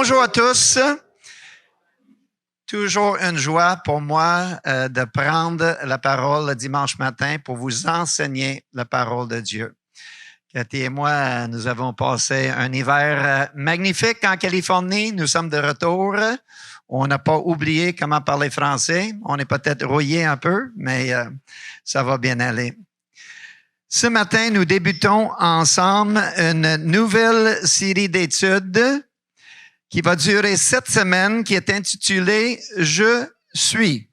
Bonjour à tous. Toujours une joie pour moi de prendre la parole le dimanche matin pour vous enseigner la parole de Dieu. Cathy et moi, nous avons passé un hiver magnifique en Californie. Nous sommes de retour. On n'a pas oublié comment parler français. On est peut-être rouillé un peu, mais ça va bien aller. Ce matin, nous débutons ensemble une nouvelle série d'études qui va durer 7 semaines, qui est intitulée « Je suis ».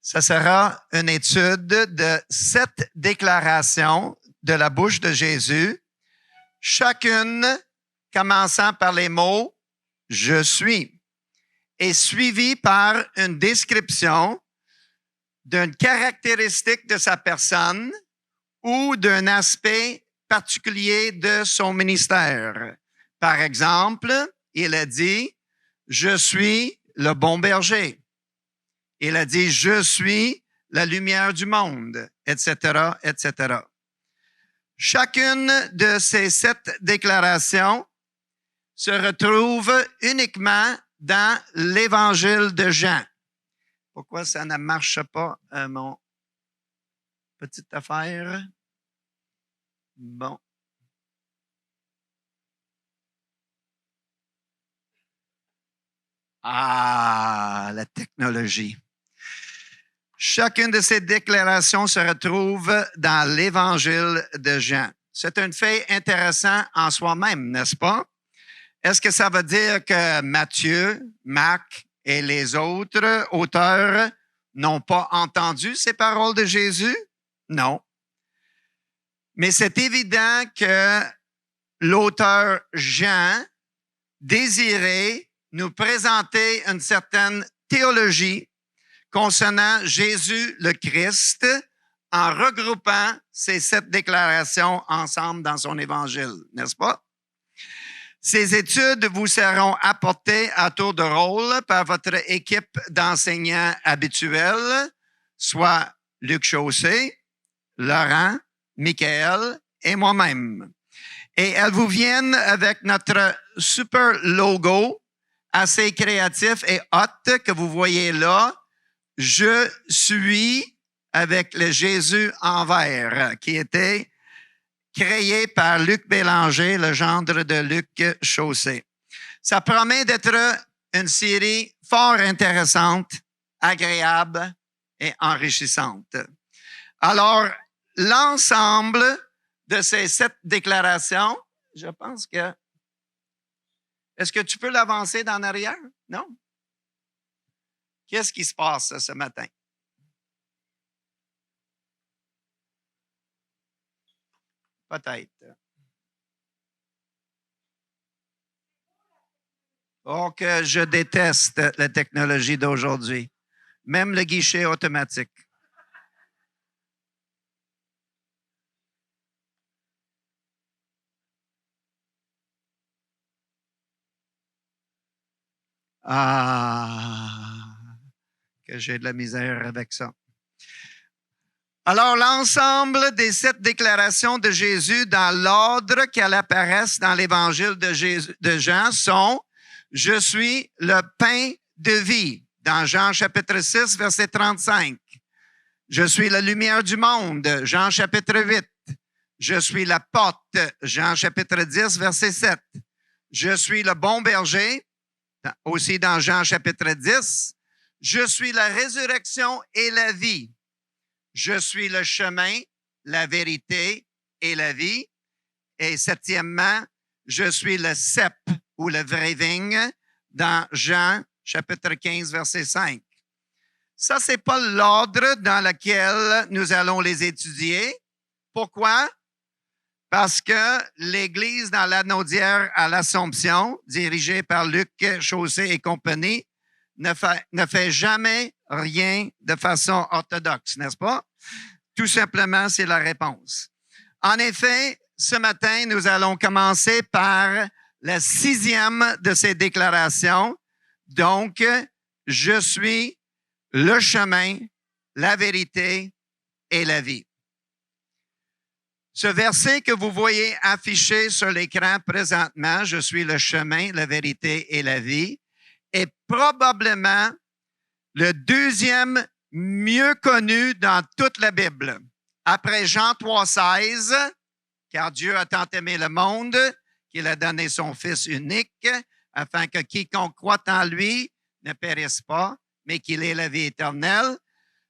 Ça sera une étude de 7 déclarations de la bouche de Jésus, chacune commençant par les mots « Je suis » et suivie par une description d'une caractéristique de sa personne ou d'un aspect particulier de son ministère. Par exemple, il a dit « Je suis le bon berger ». Il a dit « Je suis la lumière du monde », etc., etc. Chacune de ces 7 déclarations se retrouve uniquement dans l'Évangile de Jean. Pourquoi ça ne marche pas, mon petite affaire? Bon. Ah, la technologie. Chacune de ces déclarations se retrouve dans l'Évangile de Jean. C'est un fait intéressant en soi-même, n'est-ce pas? Est-ce que ça veut dire que Matthieu, Marc et les autres auteurs n'ont pas entendu ces paroles de Jésus? Non. Mais c'est évident que l'auteur Jean désirait nous présenter une certaine théologie concernant Jésus le Christ en regroupant ces 7 déclarations ensemble dans son évangile, n'est-ce pas? Ces études vous seront apportées à tour de rôle par votre équipe d'enseignants habituels, soit Luc Chaussé, Laurent, Michael et moi-même. Et elles vous viennent avec notre super logo assez créatif et hot que vous voyez là. Je suis avec le Jésus en vert qui était créé par Luc Bélanger, le gendre de Luc Chaussé. Ça promet d'être une série fort intéressante, agréable et enrichissante. Alors, l'ensemble de ces 7 déclarations, je pense que... Est-ce que tu peux l'avancer d'en arrière? Non? Qu'est-ce qui se passe ce matin? Peut-être. Oh, que je déteste la technologie d'aujourd'hui. Même le guichet automatique. Ah, que j'ai de la misère avec ça. Alors, l'ensemble des 7 déclarations de Jésus dans l'ordre qu'elles apparaissent dans l'Évangile de Jean sont « Je suis le pain de vie » dans Jean chapitre 6, verset 35. « Je suis la lumière du monde » Jean chapitre 8. « Je suis la porte » Jean chapitre 10, verset 7. « Je suis le bon berger » aussi dans Jean chapitre 10. « Je suis la résurrection et la vie » Je suis le chemin, la vérité et la vie. Et septièmement, je suis le cep ou le vrai vigne dans Jean chapitre 15, verset 5. Ça, c'est pas l'ordre dans lequel nous allons les étudier. Pourquoi? Parce que l'Église dans l'Anaudière à l'Assomption, dirigée par Luc Chaussé et compagnie, ne fait jamais rien de façon orthodoxe, n'est-ce pas? Tout simplement, c'est la réponse. En effet, ce matin, nous allons commencer par la 6e de ces déclarations. Donc, je suis le chemin, la vérité et la vie. Ce verset que vous voyez affiché sur l'écran présentement, je suis le chemin, la vérité et la vie, est probablement le deuxième mieux connu dans toute la Bible. Après Jean 3,16, car Dieu a tant aimé le monde qu'il a donné son Fils unique, afin que quiconque croit en lui ne périsse pas, mais qu'il ait la vie éternelle.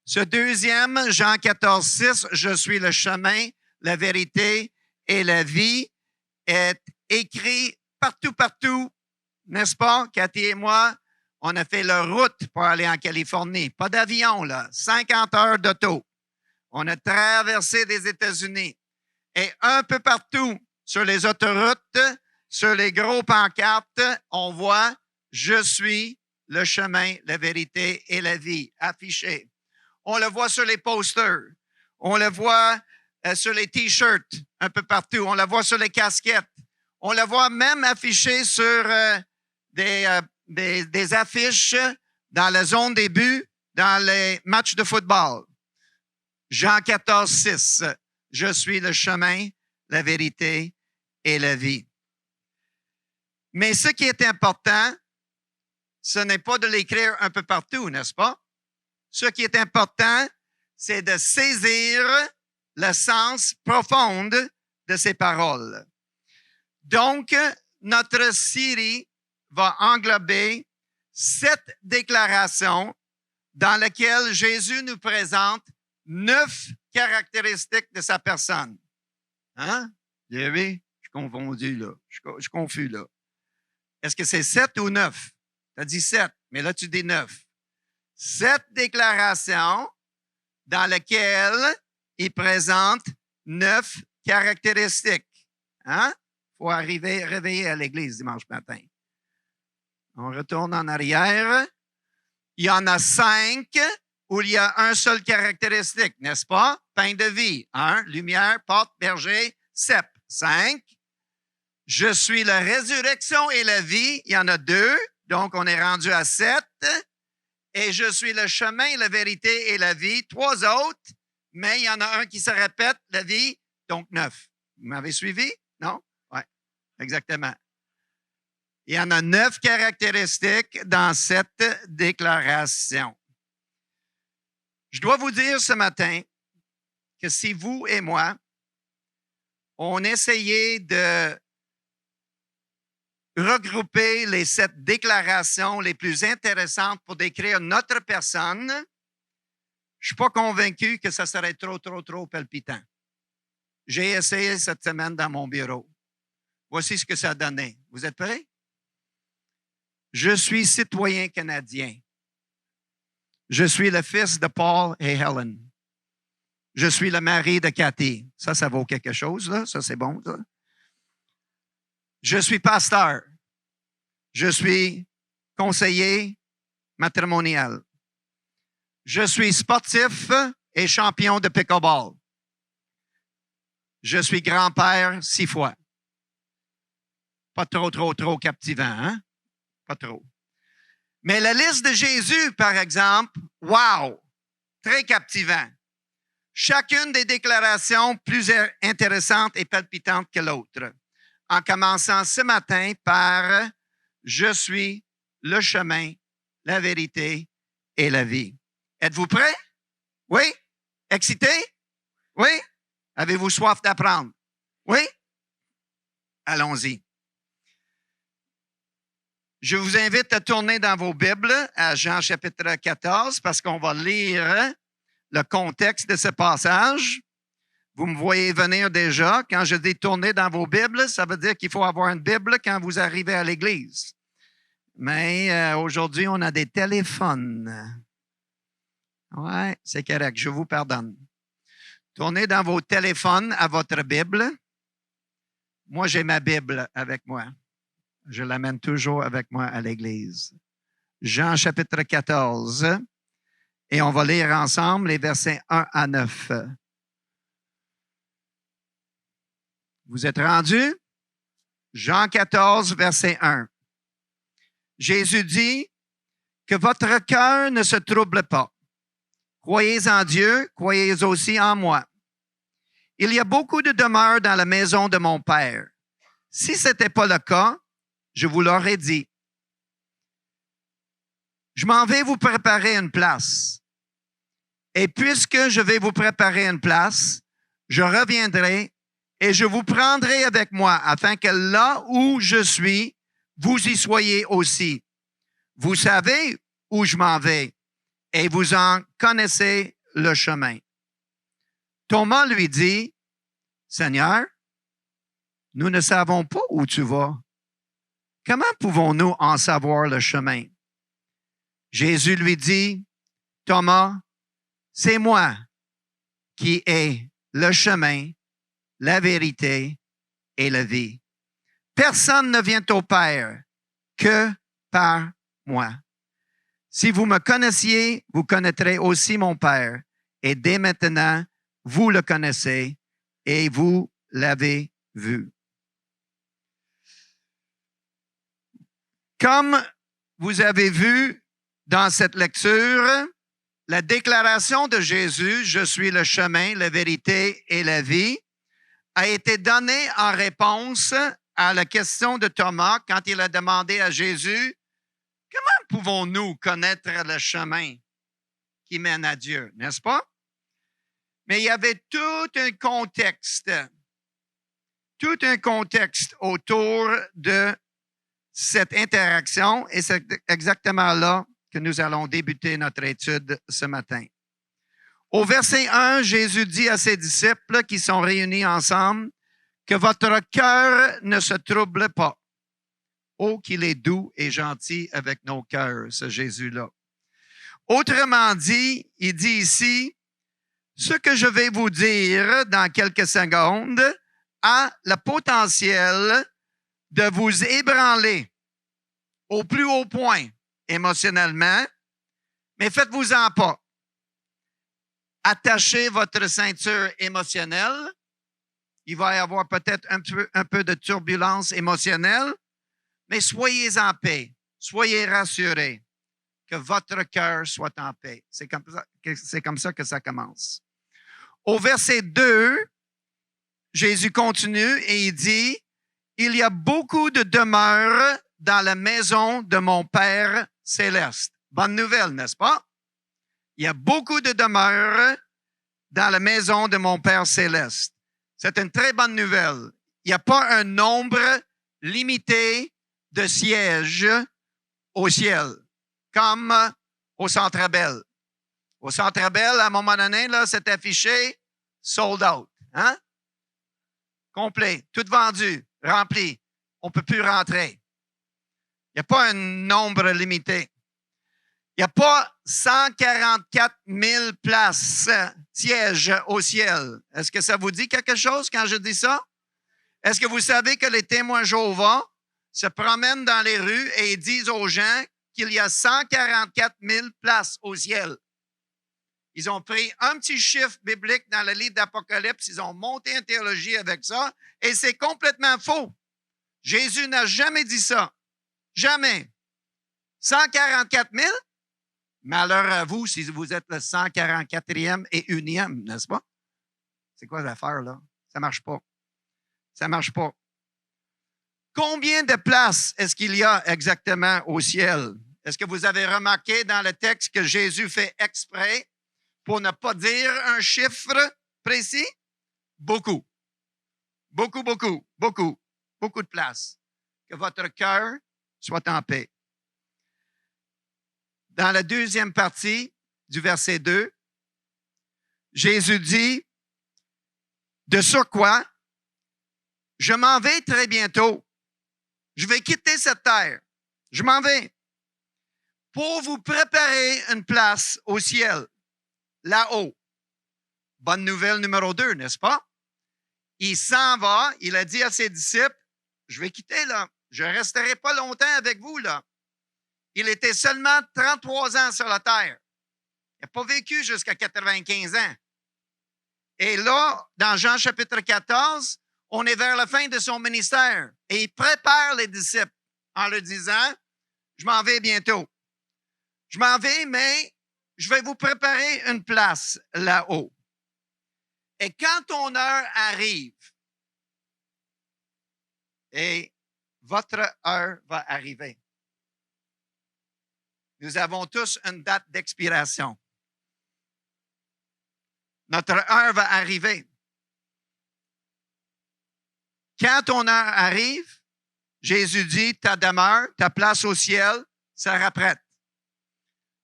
Ce deuxième, Jean 14,6, je suis le chemin, la vérité et la vie, est écrit partout, n'est-ce pas? Cathy et moi, on a fait la route pour aller en Californie. Pas d'avion, là. 50 heures d'auto. On a traversé les États-Unis. Et un peu partout sur les autoroutes, sur les gros pancartes, on voit « Je suis le chemin, la vérité et la vie » affiché. On le voit sur les posters. On le voit sur les T-shirts un peu partout. On le voit sur les casquettes. On le voit même affiché sur des affiches dans la zone des buts, dans les matchs de football. Jean 14,6. Je suis le chemin, la vérité et la vie. Mais ce qui est important, ce n'est pas de l'écrire un peu partout, n'est-ce pas? Ce qui est important, c'est de saisir le sens profond de ces paroles. Donc, notre série va englober 7 déclarations dans lesquelles Jésus nous présente 9 caractéristiques de sa personne. Hein? Vous avez vu? Je suis confondu, là. Je suis confus, là. Est-ce que c'est 7 ou 9? Tu as dit 7, mais là, tu dis 9. 7 déclarations dans lesquelles il présente 9 caractéristiques. Hein? Il faut arriver réveiller à l'église dimanche matin. On retourne en arrière. Il y en a 5 où il y a un seul caractéristique, n'est-ce pas? Pain de vie. 1, lumière, porte, berger, cep. 5. Je suis la résurrection et la vie. Il y en a 2. Donc, on est rendu à 7. Et je suis le chemin, la vérité et la vie. 3 autres, mais il y en a un qui se répète, la vie, donc 9. Vous m'avez suivi? Non? Oui, exactement. Il y en a 9 caractéristiques dans cette déclaration. Je dois vous dire ce matin que si vous et moi, on essayait de regrouper les 7 déclarations les plus intéressantes pour décrire notre personne, je ne suis pas convaincu que ça serait trop palpitant. J'ai essayé cette semaine dans mon bureau. Voici ce que ça a donné. Vous êtes prêts? Je suis citoyen canadien. Je suis le fils de Paul et Helen. Je suis le mari de Cathy. Ça vaut quelque chose, là. Ça, c'est bon, ça. Je suis pasteur. Je suis conseiller matrimonial. Je suis sportif et champion de pickleball. Je suis grand-père 6 fois. Pas trop captivant, hein? Pas trop. Mais la liste de Jésus, par exemple, wow! Très captivant. Chacune des déclarations plus intéressantes et palpitantes que l'autre. En commençant ce matin par « Je suis le chemin, la vérité et la vie ». Êtes-vous prêts? Oui? Excités? Oui? Avez-vous soif d'apprendre? Oui? Allons-y. Je vous invite à tourner dans vos Bibles à Jean chapitre 14 parce qu'on va lire le contexte de ce passage. Vous me voyez venir déjà. Quand je dis tourner dans vos Bibles, ça veut dire qu'il faut avoir une Bible quand vous arrivez à l'église. Mais aujourd'hui, on a des téléphones. Oui, c'est correct. Je vous pardonne. Tournez dans vos téléphones à votre Bible. Moi, j'ai ma Bible avec moi. Je l'amène toujours avec moi à l'église. Jean chapitre 14. Et on va lire ensemble les versets 1 à 9. Vous êtes rendus? Jean 14, verset 1. Jésus dit que votre cœur ne se trouble pas. Croyez en Dieu, croyez aussi en moi. Il y a beaucoup de demeures dans la maison de mon Père. Si ce n'était pas le cas, je vous l'aurais dit. Je m'en vais vous préparer une place. Et puisque je vais vous préparer une place, je reviendrai et je vous prendrai avec moi afin que là où je suis, vous y soyez aussi. Vous savez où je m'en vais et vous en connaissez le chemin. Thomas lui dit, Seigneur, nous ne savons pas où tu vas. Comment pouvons-nous en savoir le chemin? Jésus lui dit, Thomas, c'est moi qui ai le chemin, la vérité et la vie. Personne ne vient au Père que par moi. Si vous me connaissiez, vous connaîtrez aussi mon Père. Et dès maintenant, vous le connaissez et vous l'avez vu. Comme vous avez vu dans cette lecture, la déclaration de Jésus, « Je suis le chemin, la vérité et la vie », a été donnée en réponse à la question de Thomas quand il a demandé à Jésus, « Comment pouvons-nous connaître le chemin qui mène à Dieu? » N'est-ce pas? Mais il y avait tout un contexte autour de cette interaction et c'est exactement là que nous allons débuter notre étude ce matin. Au verset 1, Jésus dit à ses disciples qui sont réunis ensemble que votre cœur ne se trouble pas. Oh, qu'il est doux et gentil avec nos cœurs, ce Jésus-là. Autrement dit, il dit ici, ce que je vais vous dire dans quelques secondes a le potentiel de vous ébranler au plus haut point émotionnellement, mais faites-vous-en pas. Attachez votre ceinture émotionnelle. Il va y avoir peut-être un peu de turbulence émotionnelle, mais soyez en paix, soyez rassurés, que votre cœur soit en paix. C'est comme ça que ça commence. Au verset 2, Jésus continue et il dit, « Il y a beaucoup de demeures dans la maison de mon Père céleste. » Bonne nouvelle, n'est-ce pas? Il y a beaucoup de demeures dans la maison de mon Père céleste. C'est une très bonne nouvelle. Il n'y a pas un nombre limité de sièges au ciel, comme au Centre Bell. Au Centre Bell, à un moment donné, là, c'est affiché sold out. Hein? Complet, tout vendu, rempli. On ne peut plus rentrer. Il n'y a pas un nombre limité. Il n'y a pas 144 000 places, sièges au ciel. Est-ce que ça vous dit quelque chose quand je dis ça? Est-ce que vous savez que les témoins Jéhovah se promènent dans les rues et ils disent aux gens qu'il y a 144 000 places au ciel? Ils ont pris un petit chiffre biblique dans le livre d'Apocalypse, ils ont monté une théologie avec ça, et c'est complètement faux. Jésus n'a jamais dit ça. Jamais. 144 000? Malheur à vous si vous êtes le 144e et unième, n'est-ce pas? C'est quoi l'affaire, là? Ça ne marche pas. Ça ne marche pas. Combien de places est-ce qu'il y a exactement au ciel? Est-ce que vous avez remarqué dans le texte que Jésus fait exprès pour ne pas dire un chiffre précis? Beaucoup. Beaucoup, beaucoup, beaucoup. Beaucoup de places. Que votre cœur soit en paix. Dans la deuxième partie du verset 2, Jésus dit, de surcroît, je m'en vais très bientôt. Je vais quitter cette terre. Je m'en vais pour vous préparer une place au ciel, là-haut. Bonne nouvelle numéro 2, n'est-ce pas? Il s'en va, il a dit à ses disciples, je vais quitter là, je ne resterai pas longtemps avec vous là. Il était seulement 33 ans sur la terre. Il n'a pas vécu jusqu'à 95 ans. Et là, dans Jean chapitre 14, on est vers la fin de son ministère. Et il prépare les disciples en leur disant, je m'en vais bientôt. Je m'en vais, mais je vais vous préparer une place là-haut. Et quand ton heure arrive, et votre heure va arriver. Nous avons tous une date d'expiration. Notre heure va arriver. Quand ton heure arrive, Jésus dit, ta demeure, ta place au ciel sera prête.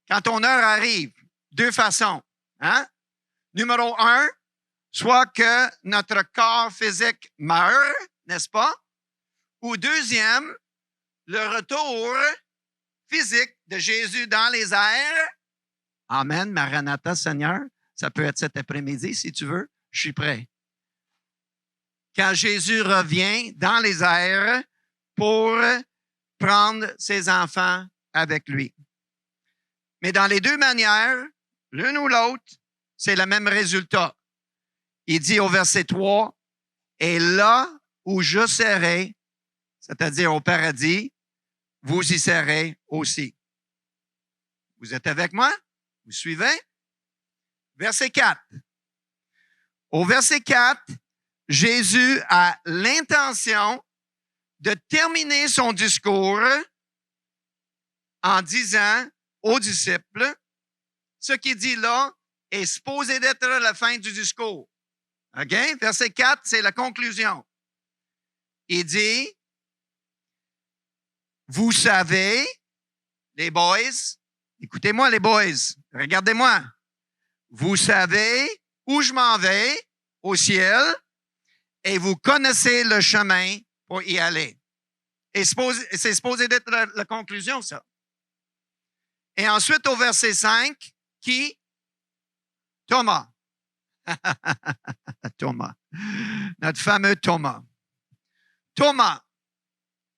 Quand ton heure arrive, deux façons. Hein? Numéro un, soit que notre corps physique meurt, n'est-ce pas? Ou deuxième, le retour physique de Jésus dans les airs. Amen, Maranatha, Seigneur. Ça peut être cet après-midi, si tu veux. Je suis prêt. Quand Jésus revient dans les airs pour prendre ses enfants avec lui. Mais dans les deux manières, l'une ou l'autre, c'est le même résultat. Il dit au verset 3, « Et là où je serai, c'est-à-dire au paradis, vous y serez aussi. » Vous êtes avec moi? Vous suivez? Verset 4. Au verset 4, Jésus a l'intention de terminer son discours en disant aux disciples, ce qu'il dit là est supposé d'être la fin du discours. OK? Verset 4, c'est la conclusion. Il dit, vous savez, les boys, écoutez-moi les boys, regardez-moi. Vous savez où je m'en vais au ciel et vous connaissez le chemin pour y aller. Et c'est supposé d'être la conclusion, ça. Et ensuite, au verset 5, qui? Thomas. Thomas. Notre fameux Thomas. Thomas,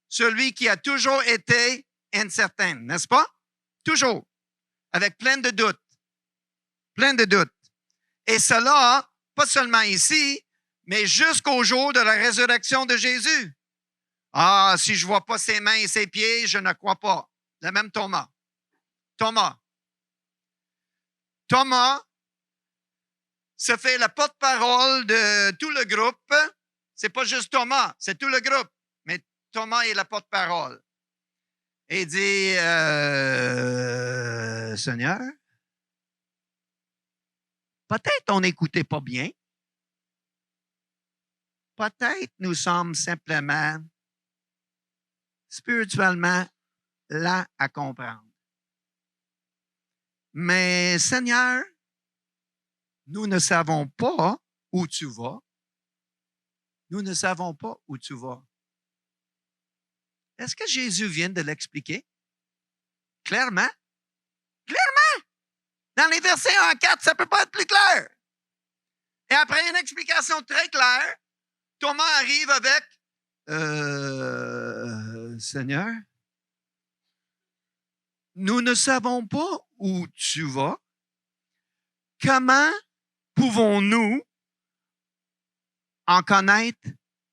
celui qui a toujours été incertain, n'est-ce pas? Toujours. Avec plein de doutes. Plein de doutes. Et cela, pas seulement ici, mais jusqu'au jour de la résurrection de Jésus. Ah, si je ne vois pas ses mains et ses pieds, je ne crois pas. Le même Thomas. Thomas se fait le porte-parole de tout le groupe. C'est pas juste Thomas, c'est tout le groupe. Mais Thomas est le porte-parole. Et il dit, Seigneur, peut-être on n'écoutait pas bien. Peut-être nous sommes simplement spirituellement lents à comprendre. Mais Seigneur, nous ne savons pas où tu vas. Nous ne savons pas où tu vas. Est-ce que Jésus vient de l'expliquer? Clairement? Clairement! Dans les versets 1 à 4, ça ne peut pas être plus clair. Et après une explication très claire, Thomas arrive avec Seigneur, nous ne savons pas où tu vas. Comment pouvons-nous en connaître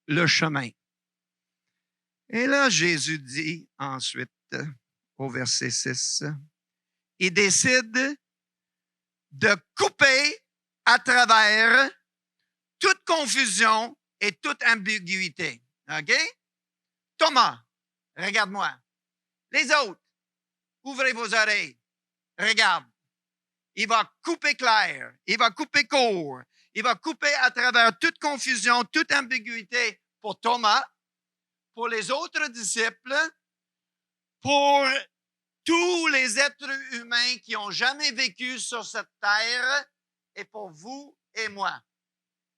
le chemin? Et là, Jésus dit ensuite, au verset 6, il décide de couper à travers toute confusion et toute ambiguïté. OK? Thomas, regarde-moi. Les autres, ouvrez vos oreilles. Regarde. Il va couper clair. Il va couper court. Il va couper à travers toute confusion, toute ambiguïté pour Thomas, pour les autres disciples, pour tous les êtres humains qui n'ont jamais vécu sur cette terre et pour vous et moi.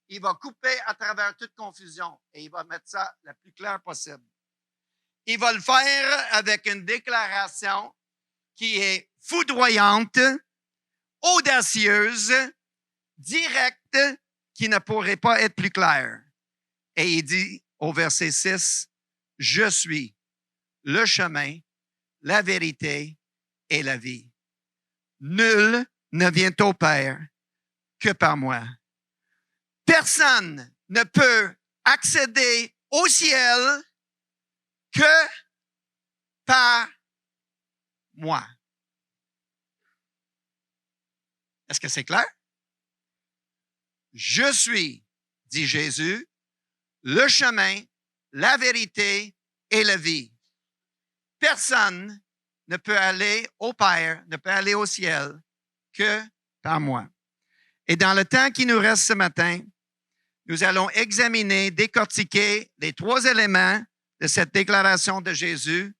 Il va couper à travers toute confusion et il va mettre ça le plus clair possible. Il va le faire avec une déclaration qui est foudroyante, audacieuse, directe, qui ne pourrait pas être plus claire. Et il dit au verset 6, « Je suis le chemin, la vérité et la vie. Nul ne vient au Père que par moi. Personne ne peut accéder au ciel que par moi. » Est-ce que c'est clair? Je suis, dit Jésus, le chemin, la vérité et la vie. Personne ne peut aller au Père, ne peut aller au ciel que par moi. Et dans le temps qui nous reste ce matin, nous allons examiner, décortiquer les 3 éléments de cette déclaration de Jésus,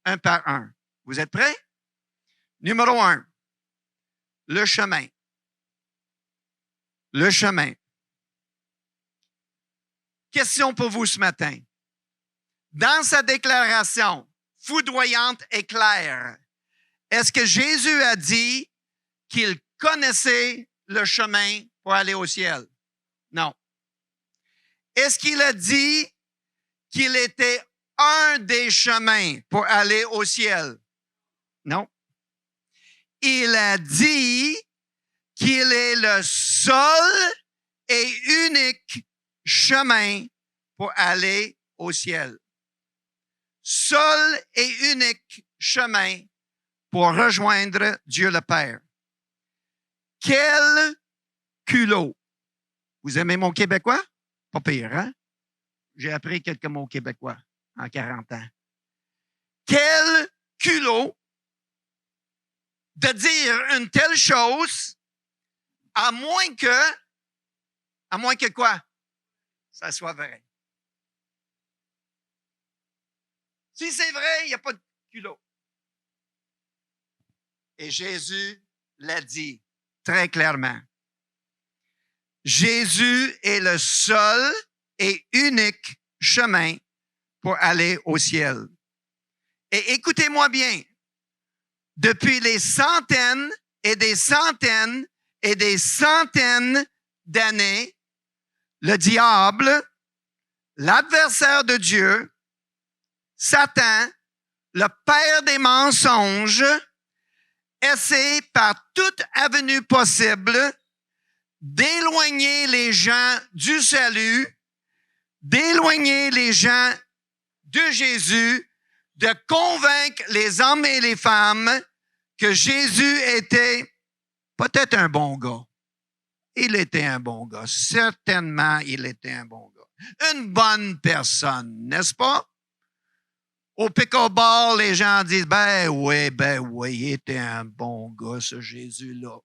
un par un. Vous êtes prêts? Numéro 1, le chemin. Le chemin. Question pour vous ce matin. Dans sa déclaration foudroyante et claire, est-ce que Jésus a dit qu'il connaissait le chemin pour aller au ciel? Non. Est-ce qu'il a dit qu'il était un des chemins pour aller au ciel? Non. Il a dit qu'il est le seul et unique chemin pour aller au ciel. Seul et unique chemin pour rejoindre Dieu le Père. Quel culot! Vous aimez mon québécois? Pas pire, hein? J'ai appris quelques mots québécois en 40 ans. Quel culot de dire une telle chose, à moins que quoi? Ça soit vrai. Si c'est vrai, il n'y a pas de culot. Et Jésus l'a dit très clairement. Jésus est le seul et unique chemin pour aller au ciel. Et écoutez-moi bien, depuis les centaines et des centaines et des centaines d'années, le diable, l'adversaire de Dieu, Satan, le père des mensonges, essaie par toute avenue possible d'éloigner les gens du salut, d'éloigner les gens de Jésus, de convaincre les hommes et les femmes que Jésus était peut-être un bon gars. Il était un bon gars. Certainement, il était un bon gars. Une bonne personne, n'est-ce pas? Au pickleball, les gens disent, ben oui, il était un bon gars, ce Jésus-là.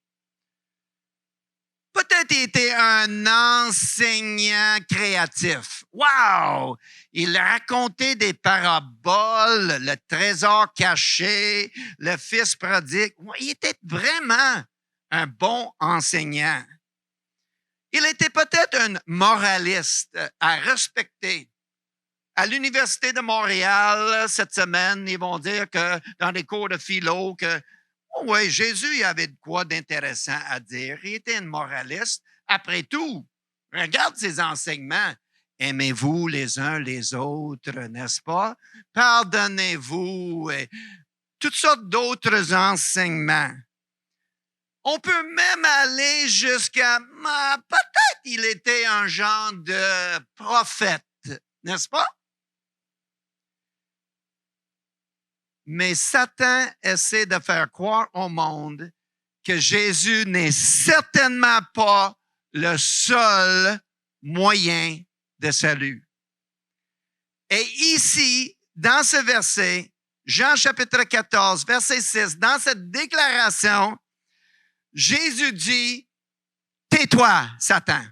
Peut-être il était un enseignant créatif. Wow! Il racontait des paraboles, le trésor caché, le fils prodigue. Il était vraiment un bon enseignant. Il était peut-être un moraliste à respecter. À l'Université de Montréal, cette semaine, ils vont dire que dans les cours de philo, que oui, Jésus il avait de quoi d'intéressant à dire. Il était un moraliste. Après tout, regarde ses enseignements. Aimez-vous les uns les autres, n'est-ce pas? Pardonnez-vous. Et toutes sortes d'autres enseignements. On peut même aller jusqu'à, peut-être il était un genre de prophète, n'est-ce pas? Mais Satan essaie de faire croire au monde que Jésus n'est certainement pas le seul moyen de salut. Et ici, dans ce verset, Jean chapitre 14, verset 6, dans cette déclaration, Jésus dit, « Tais-toi, Satan,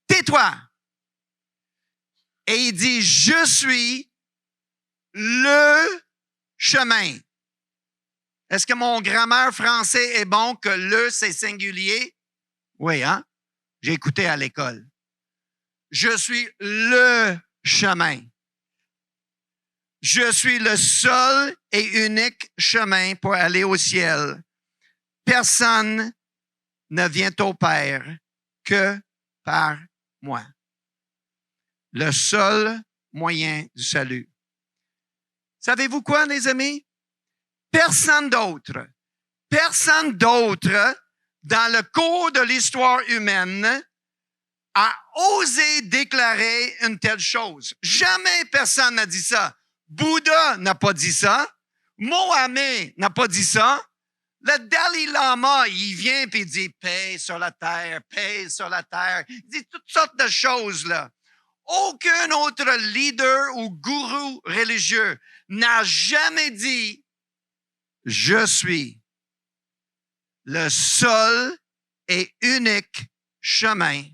tais-toi. » Et il dit, « Je suis le chemin. » Est-ce que mon grammaire français est bon que le, c'est singulier? Oui, hein? J'ai écouté à l'école. Je suis le chemin. Je suis le seul et unique chemin pour aller au ciel. Personne ne vient au Père que par moi. Le seul moyen du salut. Savez-vous quoi, les amis? Personne d'autre dans le cours de l'histoire humaine a osé déclarer une telle chose. Jamais personne n'a dit ça. Bouddha n'a pas dit ça. Mohammed n'a pas dit ça. Le Dalai Lama, il vient et il dit paix sur la terre, paix sur la terre. Il dit toutes sortes de choses là. Aucun autre leader ou gourou religieux n'a jamais dit je suis le seul et unique chemin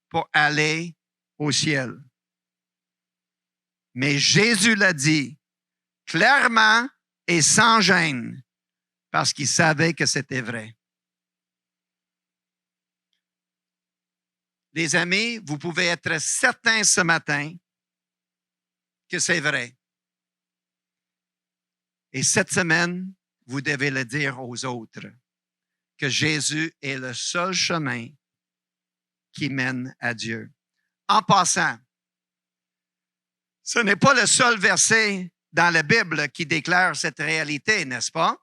pour aller au ciel. Mais Jésus l'a dit clairement et sans gêne parce qu'il savait que c'était vrai. Les amis, vous pouvez être certains ce matin que c'est vrai. Et cette semaine, vous devez le dire aux autres que Jésus est le seul chemin qui mène à Dieu. En passant, ce n'est pas le seul verset dans la Bible qui déclare cette réalité, n'est-ce pas?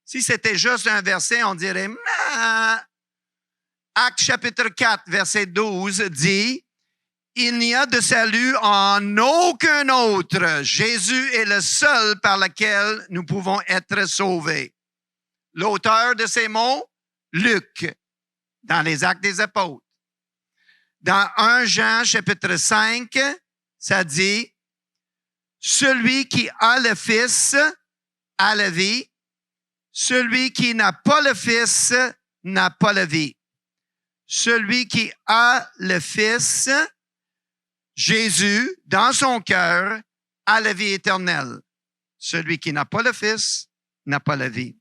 Si c'était juste un verset, on dirait Actes chapitre 4, verset 12 dit « Il n'y a de salut en aucun autre. Jésus est le seul par lequel nous pouvons être sauvés. » L'auteur de ces mots, Luc, dans les Actes des Apôtres. Dans 1 Jean chapitre 5, ça dit « Celui qui a le Fils a la vie. Celui qui n'a pas le Fils n'a pas la vie. » Celui qui a le Fils, Jésus, dans son cœur, a la vie éternelle. Celui qui n'a pas le Fils n'a pas la vie.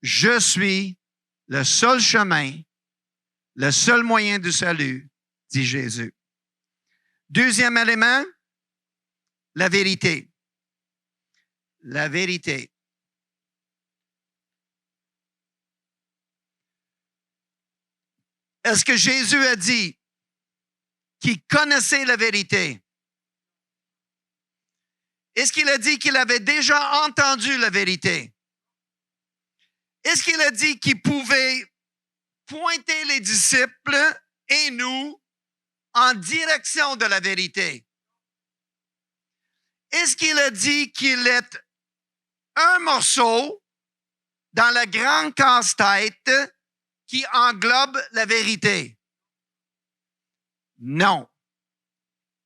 Je suis le seul chemin, le seul moyen du salut, dit Jésus. Deuxième élément, la vérité. La vérité. Est-ce que Jésus a dit qu'il connaissait la vérité? Est-ce qu'il a dit qu'il avait déjà entendu la vérité? Est-ce qu'il a dit qu'il pouvait pointer les disciples et nous en direction de la vérité? Est-ce qu'il a dit qu'il est un morceau dans le grand casse-tête qui englobe la vérité? Non.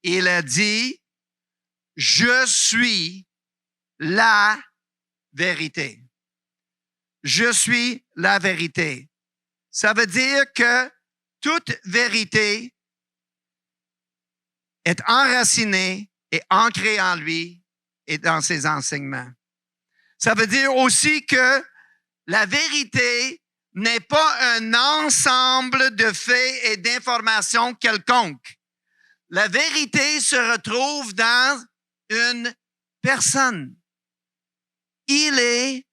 Il a dit, je suis la vérité. Je suis la vérité. Ça veut dire que toute vérité est enracinée et ancrée en lui et dans ses enseignements. Ça veut dire aussi que la vérité n'est pas un ensemble de faits et d'informations quelconques. La vérité se retrouve dans une personne. Il est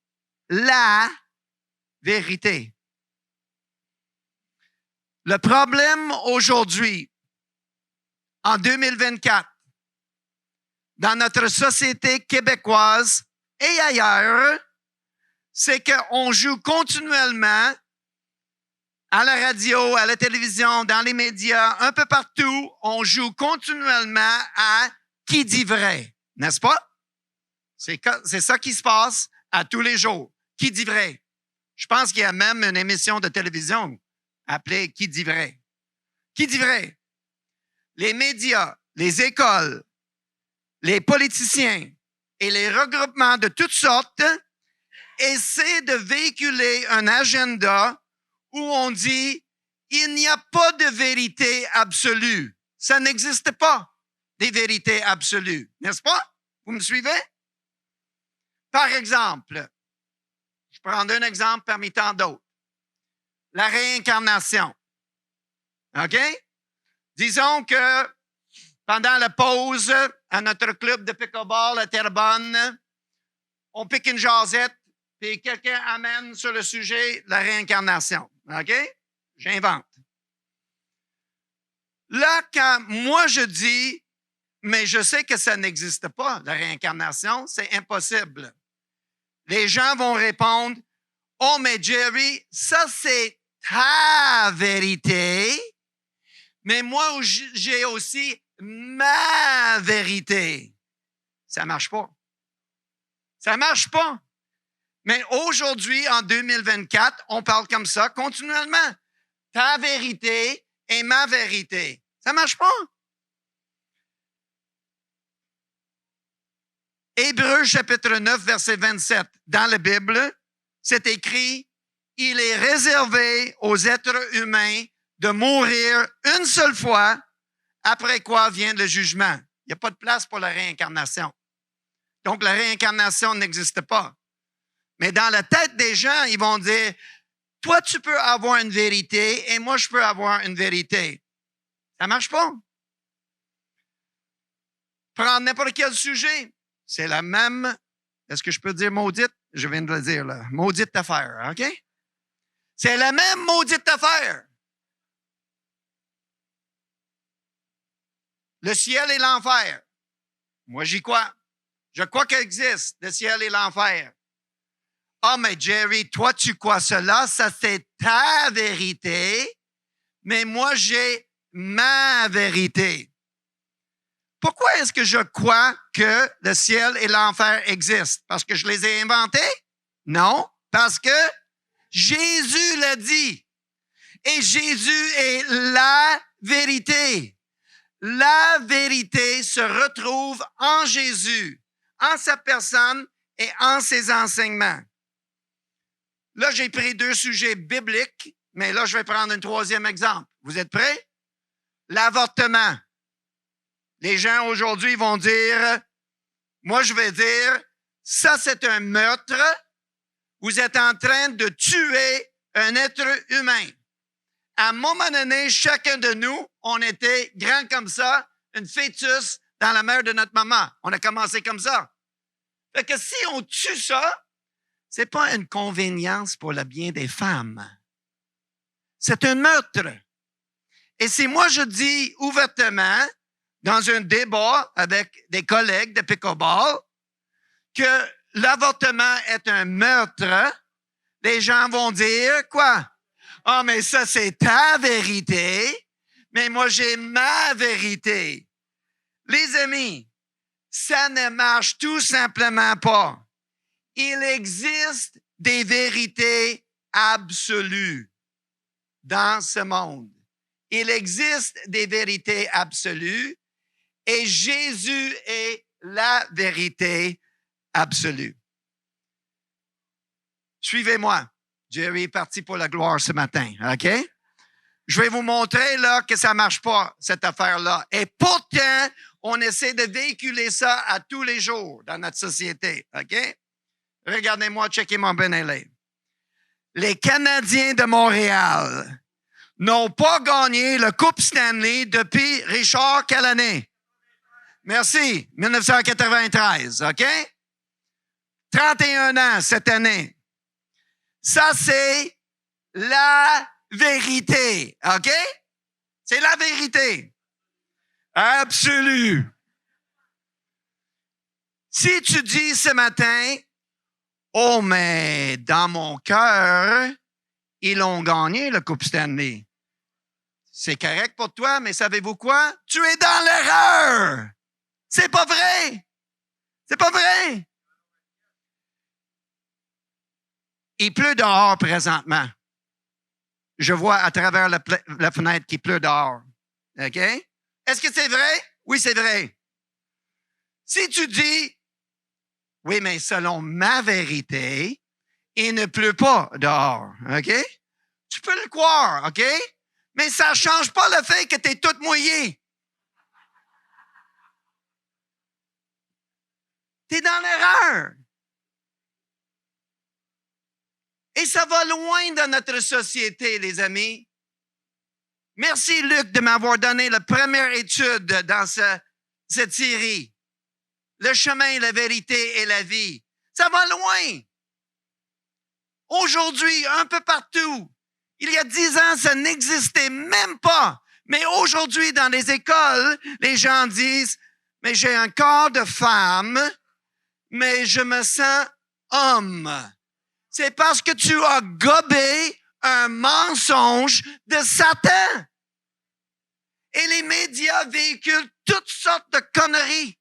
la vérité. Le problème aujourd'hui, en 2024, dans notre société québécoise et ailleurs, c'est qu'on joue continuellement à la radio, à la télévision, dans les médias, un peu partout, on joue continuellement à qui dit vrai, n'est-ce pas? C'est ça qui se passe à tous les jours. Qui dit vrai? Je pense qu'il y a même une émission de télévision appelée Qui dit vrai? Qui dit vrai? Les médias, les écoles, les politiciens et les regroupements de toutes sortes essaient de véhiculer un agenda où on dit il n'y a pas de vérité absolue. Ça n'existe pas, des vérités absolues, n'est-ce pas? Vous me suivez? Par exemple, je prends un exemple parmi tant d'autres. La réincarnation. OK? Disons que pendant la pause à notre club de pickleball à Terrebonne, on pique une jasette puis quelqu'un amène sur le sujet la réincarnation. OK? J'invente. Là, quand moi je dis, mais je sais que ça n'existe pas, la réincarnation, c'est impossible. Les gens vont répondre, oh, mais Jerry, ça c'est ta vérité, mais moi j'ai aussi ma vérité. Ça ne marche pas. Ça ne marche pas. Mais aujourd'hui, en 2024, on parle comme ça continuellement. Ta vérité est ma vérité. Ça marche pas. Hébreux chapitre 9, verset 27. Dans la Bible, c'est écrit, « Il est réservé aux êtres humains de mourir une seule fois, après quoi vient le jugement. » Il n'y a pas de place pour la réincarnation. Donc, la réincarnation n'existe pas. Mais dans la tête des gens, ils vont dire, « Toi, tu peux avoir une vérité et moi, je peux avoir une vérité. » Ça ne marche pas. Prendre n'importe quel sujet. C'est la même, est-ce que je peux dire maudite? Je viens de le dire, là. Maudite affaire, OK? C'est la même maudite affaire. Le ciel et l'enfer. Moi, j'y crois. Je crois qu'il existe, le ciel et l'enfer. Ah, mais Jerry, toi, tu crois cela, ça c'est ta vérité, mais moi, j'ai ma vérité. Pourquoi est-ce que je crois que le ciel et l'enfer existent? Parce que je les ai inventés? Non, parce que Jésus l'a dit. Et Jésus est la vérité. La vérité se retrouve en Jésus, en sa personne et en ses enseignements. Là, j'ai pris 2 sujets bibliques, mais là, je vais prendre un 3e exemple. Vous êtes prêts? L'avortement. Les gens aujourd'hui vont dire, moi je vais dire, ça c'est un meurtre, vous êtes en train de tuer un être humain. À un moment donné, chacun de nous, on était grand comme ça, une fœtus dans la mère de notre maman. On a commencé comme ça. Fait que si on tue ça, c'est pas une convénience pour le bien des femmes. C'est un meurtre. Et si moi je dis ouvertement, dans un débat avec des collègues de pickleball, que l'avortement est un meurtre, les gens vont dire quoi? Ah, mais ça, c'est ta vérité, mais moi, j'ai ma vérité. Les amis, ça ne marche tout simplement pas. Il existe des vérités absolues dans ce monde. Il existe des vérités absolues et Jésus est la vérité absolue. Suivez-moi. Jerry est parti pour la gloire ce matin, OK? Je vais vous montrer là que ça ne marche pas, cette affaire-là. Et pourtant, on essaie de véhiculer ça à tous les jours dans notre société, OK? Regardez-moi, checkez mon bon élève. Les Canadiens de Montréal n'ont pas gagné le Coupe Stanley depuis Richard quelle année? Merci, 1993, OK? 31 ans cette année. Ça, c'est la vérité, OK? C'est la vérité. Absolue. Si tu dis ce matin, oh, mais dans mon cœur, ils ont gagné le Coupe Stanley. C'est correct pour toi, mais savez-vous quoi? Tu es dans l'erreur. C'est pas vrai. C'est pas vrai. Il pleut dehors présentement. Je vois à travers la fenêtre qu'il pleut dehors. OK? Est-ce que c'est vrai? Oui, c'est vrai. Si tu dis, oui, mais selon ma vérité, il ne pleut pas dehors. OK? Tu peux le croire, OK? Mais ça ne change pas le fait que tu es toute mouillée. Tu es dans l'erreur. Et ça va loin dans notre société, les amis. Merci, Luc, de m'avoir donné la première étude dans cette série. Le chemin, la vérité et la vie. Ça va loin. Aujourd'hui, un peu partout. Il y a 10 ans, ça n'existait même pas. Mais aujourd'hui, dans les écoles, les gens disent, mais j'ai un corps de femme, mais je me sens homme. C'est parce que tu as gobé un mensonge de Satan. Et les médias véhiculent toutes sortes de conneries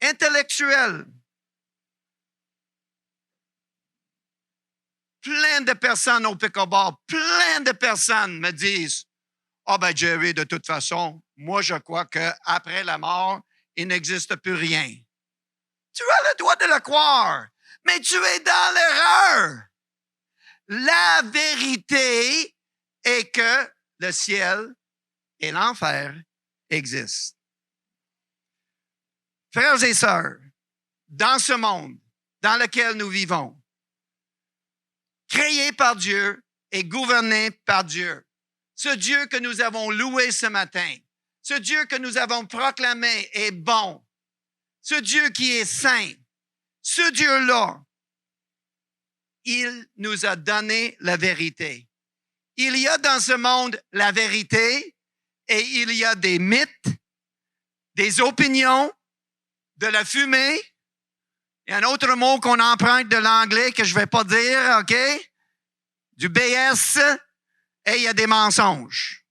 intellectuelles. plein de personnes au pickleball, plein de personnes me disent, « Ah ben Jerry, de toute façon, moi je crois qu'après la mort, il n'existe plus rien. » Tu as le droit de le croire, mais tu es dans l'erreur. La vérité est que le ciel et l'enfer existent. Frères et sœurs, dans ce monde dans lequel nous vivons, créé par Dieu et gouverné par Dieu, ce Dieu que nous avons loué ce matin, ce Dieu que nous avons proclamé est bon, ce Dieu qui est saint, ce Dieu-là, il nous a donné la vérité. Il y a dans ce monde la vérité et il y a des mythes, des opinions, de la fumée. Il y a un autre mot qu'on emprunte de l'anglais que je ne vais pas dire, OK? Du BS, et il y a des mensonges.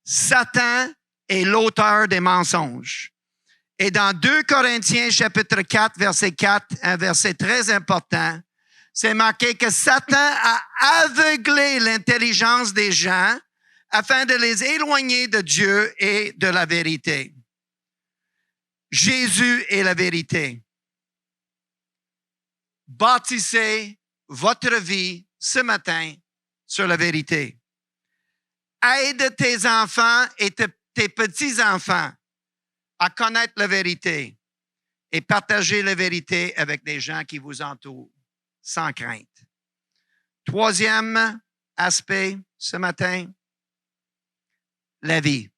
Satan est l'auteur des mensonges. Et dans 2 Corinthiens chapitre 4, verset 4, un verset très important, c'est marqué que Satan a aveuglé l'intelligence des gens afin de les éloigner de Dieu et de la vérité. Jésus est la vérité. Bâtissez votre vie ce matin sur la vérité. Aide tes enfants et tes petits-enfants à connaître la vérité et partager la vérité avec des gens qui vous entourent sans crainte. 3e aspect ce matin, la vie.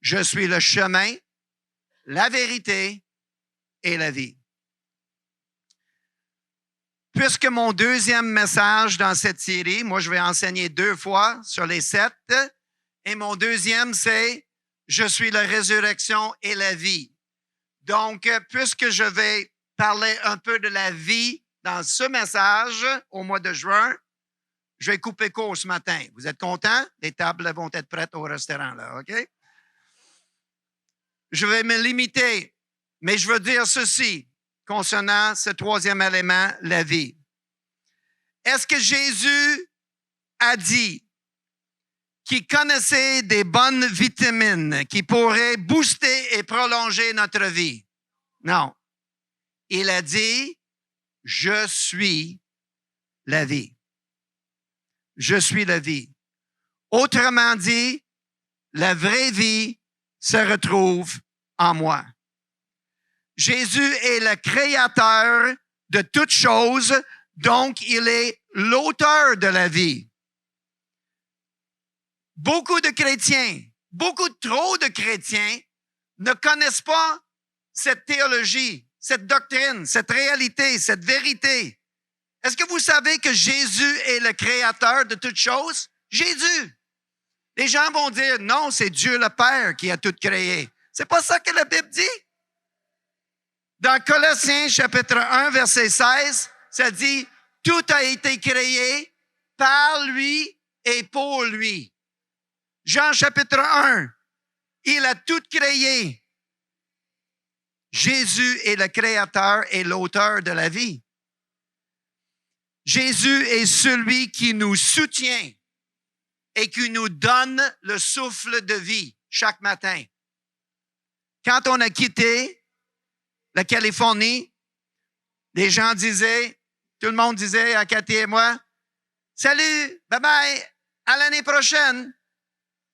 Je suis le chemin, la vérité et la vie. Puisque mon 2e message dans cette série, moi je vais enseigner 2 fois sur les 7, et mon 2e c'est « Je suis la résurrection et la vie ». Donc, puisque je vais parler un peu de la vie dans ce message au mois de juin, je vais couper court ce matin. Vous êtes contents? Les tables vont être prêtes au restaurant, là, OK? Je vais me limiter, mais je veux dire ceci concernant ce 3e élément, la vie. Est-ce que Jésus a dit qu'il connaissait des bonnes vitamines qui pourraient booster et prolonger notre vie? Non. Il a dit, « Je suis la vie. » Je suis la vie. Autrement dit, la vraie vie se retrouve en moi. Jésus est le créateur de toutes choses, donc il est l'auteur de la vie. Beaucoup de chrétiens, beaucoup trop de chrétiens ne connaissent pas cette théologie, cette doctrine, cette réalité, cette vérité. Est-ce que vous savez que Jésus est le créateur de toutes choses? Jésus. Les gens vont dire, non, c'est Dieu le Père qui a tout créé. C'est pas ça que la Bible dit. Dans Colossiens chapitre 1, verset 16, ça dit, tout a été créé par lui et pour lui. Jean chapitre 1, il a tout créé. Jésus est le créateur et l'auteur de la vie. Jésus est celui qui nous soutient et qui nous donne le souffle de vie chaque matin. Quand on a quitté la Californie, les gens disaient, tout le monde disait à Cathy et moi, « Salut, bye-bye, à l'année prochaine. »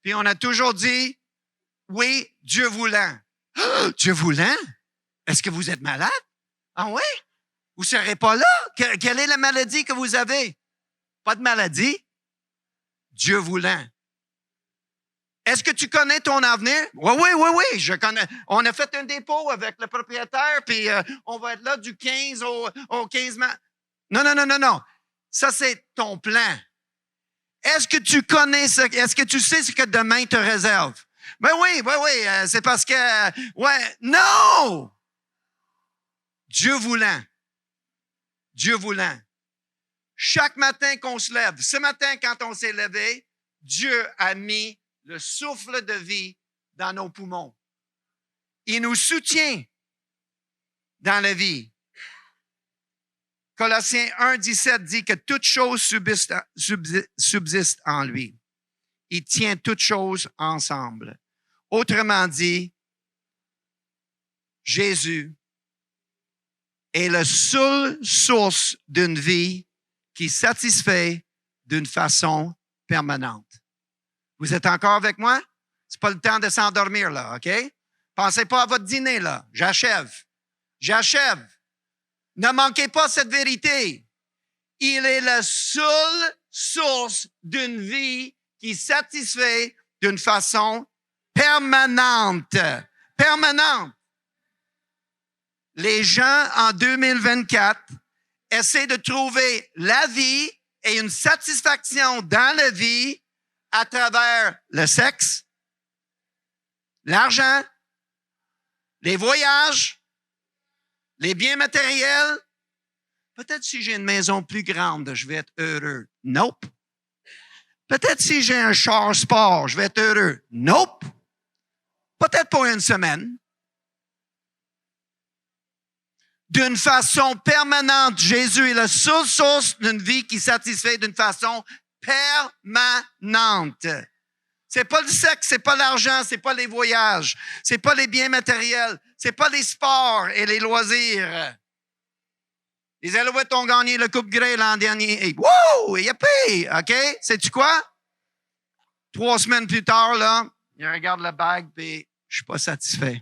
Puis on a toujours dit, « Oui, Dieu voulant. » Oh, Dieu voulant? Est-ce que vous êtes malade? Ah oui? Vous ne serez pas là? Quelle est la maladie que vous avez? Pas de maladie? Dieu voulant. Est-ce que tu connais ton avenir? Oui, je connais. On a fait un dépôt avec le propriétaire, puis on va être là du 15 au 15 mars. Non. Ça, c'est ton plan. Est-ce que tu connais ça? Est-ce que tu sais ce que demain te réserve? Ben oui, c'est parce que, non! Dieu voulant. Chaque matin qu'on se lève, ce matin quand on s'est levé, Dieu a mis le souffle de vie dans nos poumons. Il nous soutient dans la vie. Colossiens 1, 17 dit que toute chose subsiste en lui. Il tient toutes choses ensemble. Autrement dit, Jésus est la seule source d'une vie qui satisfait d'une façon permanente. Vous êtes encore avec moi? C'est pas le temps de s'endormir, là, OK? Pensez pas à votre dîner, là. J'achève. Ne manquez pas cette vérité. Il est la seule source d'une vie qui satisfait d'une façon permanente. Permanente. Les gens, en 2024, essaient de trouver la vie et une satisfaction dans la vie à travers le sexe, l'argent, les voyages, les biens matériels. Peut-être si j'ai une maison plus grande, je vais être heureux. Nope. Peut-être si j'ai un char sport, je vais être heureux. Nope. Peut-être pour une semaine. D'une façon permanente, Jésus est la seule source d'une vie qui satisfait d'une façon permanente. C'est pas le sexe, c'est pas l'argent, c'est pas les voyages, c'est pas les biens matériels, c'est pas les sports et les loisirs. Les Alouettes ont gagné le Coupe Grey l'an dernier. Et, wow! Yippee! OK? Sais-tu quoi? 3 semaines plus tard, là, il regarde la bague et je suis pas satisfait.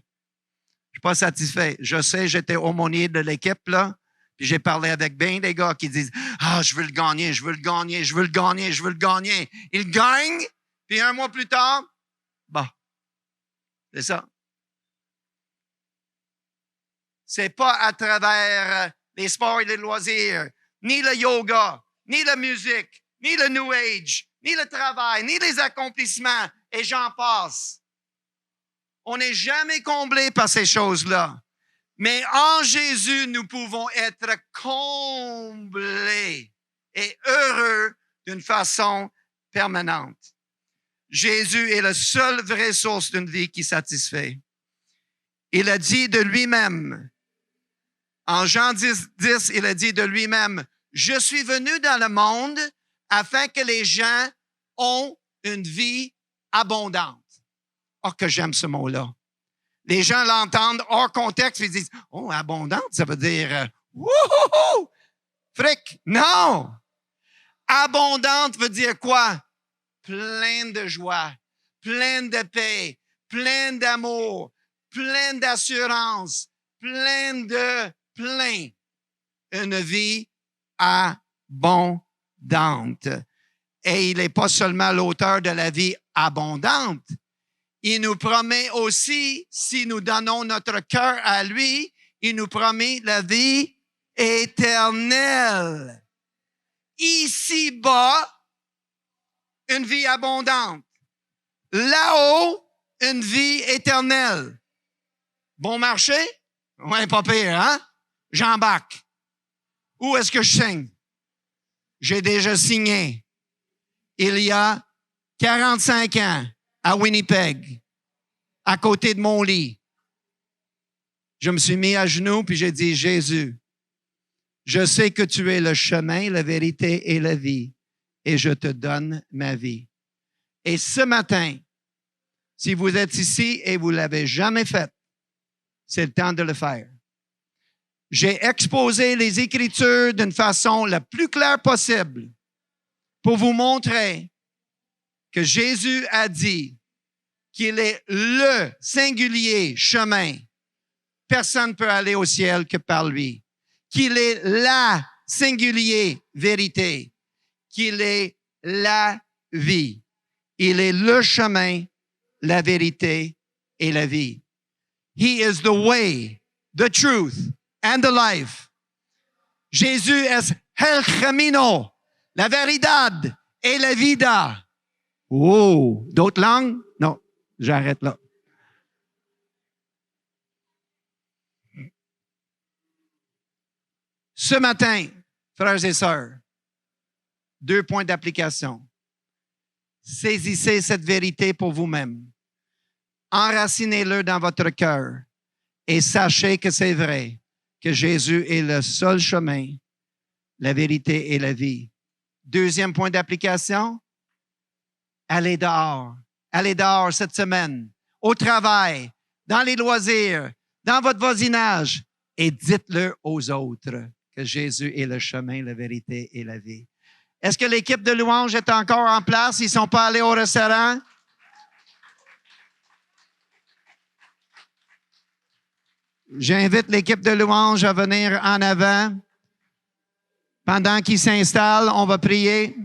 Je suis pas satisfait. Je sais, j'étais aumônier de l'équipe, là. Puis j'ai parlé avec bien des gars qui disent « Ah, je veux le gagner, je veux le gagner, je veux le gagner, je veux le gagner. » Ils gagnent, puis 1 mois plus tard, bah, c'est ça. C'est pas à travers les sports et les loisirs, ni le yoga, ni la musique, ni le New Age, ni le travail, ni les accomplissements, et j'en passe. On n'est jamais comblé par ces choses-là. Mais en Jésus, nous pouvons être comblés et heureux d'une façon permanente. Jésus est la seule vraie source d'une vie qui satisfait. Il a dit de lui-même, en Jean 10, il a dit de lui-même, « Je suis venu dans le monde afin que les gens ont une vie abondante. » Oh, que j'aime ce mot-là. Les gens l'entendent hors contexte et ils disent, « Oh, abondante, ça veut dire wouhou! Fric! » Non! Abondante veut dire quoi? Plein de joie, plein de paix, plein d'amour, plein d'assurance, plein. Une vie abondante. Et il n'est pas seulement l'auteur de la vie abondante. Il nous promet aussi, si nous donnons notre cœur à lui, il nous promet la vie éternelle. Ici-bas, une vie abondante. Là-haut, une vie éternelle. Bon marché? Ouais, pas pire, hein? J'embarque. Où est-ce que je signe? J'ai déjà signé. Il y a 45 ans, à Winnipeg, à côté de mon lit. Je me suis mis à genoux puis j'ai dit, Jésus, je sais que tu es le chemin, la vérité et la vie, et je te donne ma vie. Et ce matin, si vous êtes ici et vous ne l'avez jamais fait, c'est le temps de le faire. J'ai exposé les Écritures d'une façon la plus claire possible pour vous montrer que Jésus a dit qu'il est le singulier chemin. Personne ne peut aller au ciel que par lui. Qu'il est la singulier vérité. Qu'il est la vie. Il est le chemin, la vérité et la vie. He is the way, the truth, and the life. Jésus es el camino, la verdad et la vida. Oh, d'autres langues? Non, j'arrête là. Ce matin, frères et sœurs, 2 points d'application. Saisissez cette vérité pour vous-même. Enracinez-le dans votre cœur et sachez que c'est vrai, que Jésus est le seul chemin, la vérité et la vie. Deuxième point d'application, allez dehors. Allez dehors cette semaine, au travail, dans les loisirs, dans votre voisinage, et dites-le aux autres que Jésus est le chemin, la vérité et la vie. Est-ce que l'équipe de louange est encore en place? Ils ne sont pas allés au restaurant? J'invite l'équipe de louange à venir en avant. Pendant qu'ils s'installent, on va prier.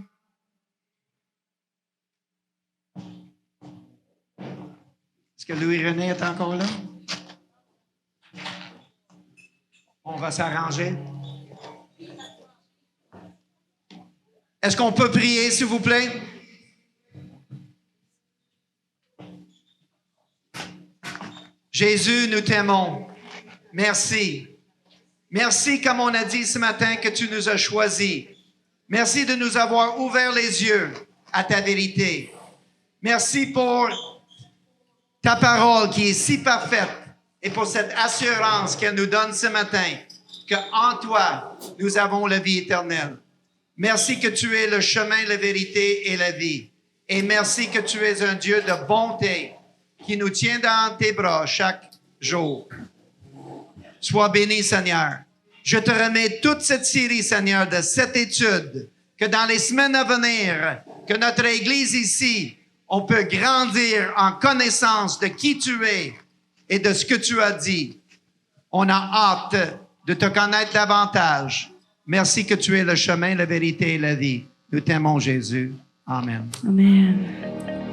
Est-ce que Louis-René est encore là? On va s'arranger. Est-ce qu'on peut prier, s'il vous plaît? Jésus, nous t'aimons. Merci. Merci, comme on a dit ce matin, que tu nous as choisis. Merci de nous avoir ouvert les yeux à ta vérité. Merci pour ta parole qui est si parfaite et pour cette assurance qu'elle nous donne ce matin qu'en toi, nous avons la vie éternelle. Merci que tu es le chemin, la vérité et la vie. Et merci que tu es un Dieu de bonté qui nous tient dans tes bras chaque jour. Sois béni, Seigneur. Je te remets toute cette série, Seigneur, de cette étude, que dans les semaines à venir, que notre Église ici, on peut grandir en connaissance de qui tu es et de ce que tu as dit. On a hâte de te connaître davantage. Merci que tu es le chemin, la vérité et la vie. Nous t'aimons, Jésus. Amen. Amen.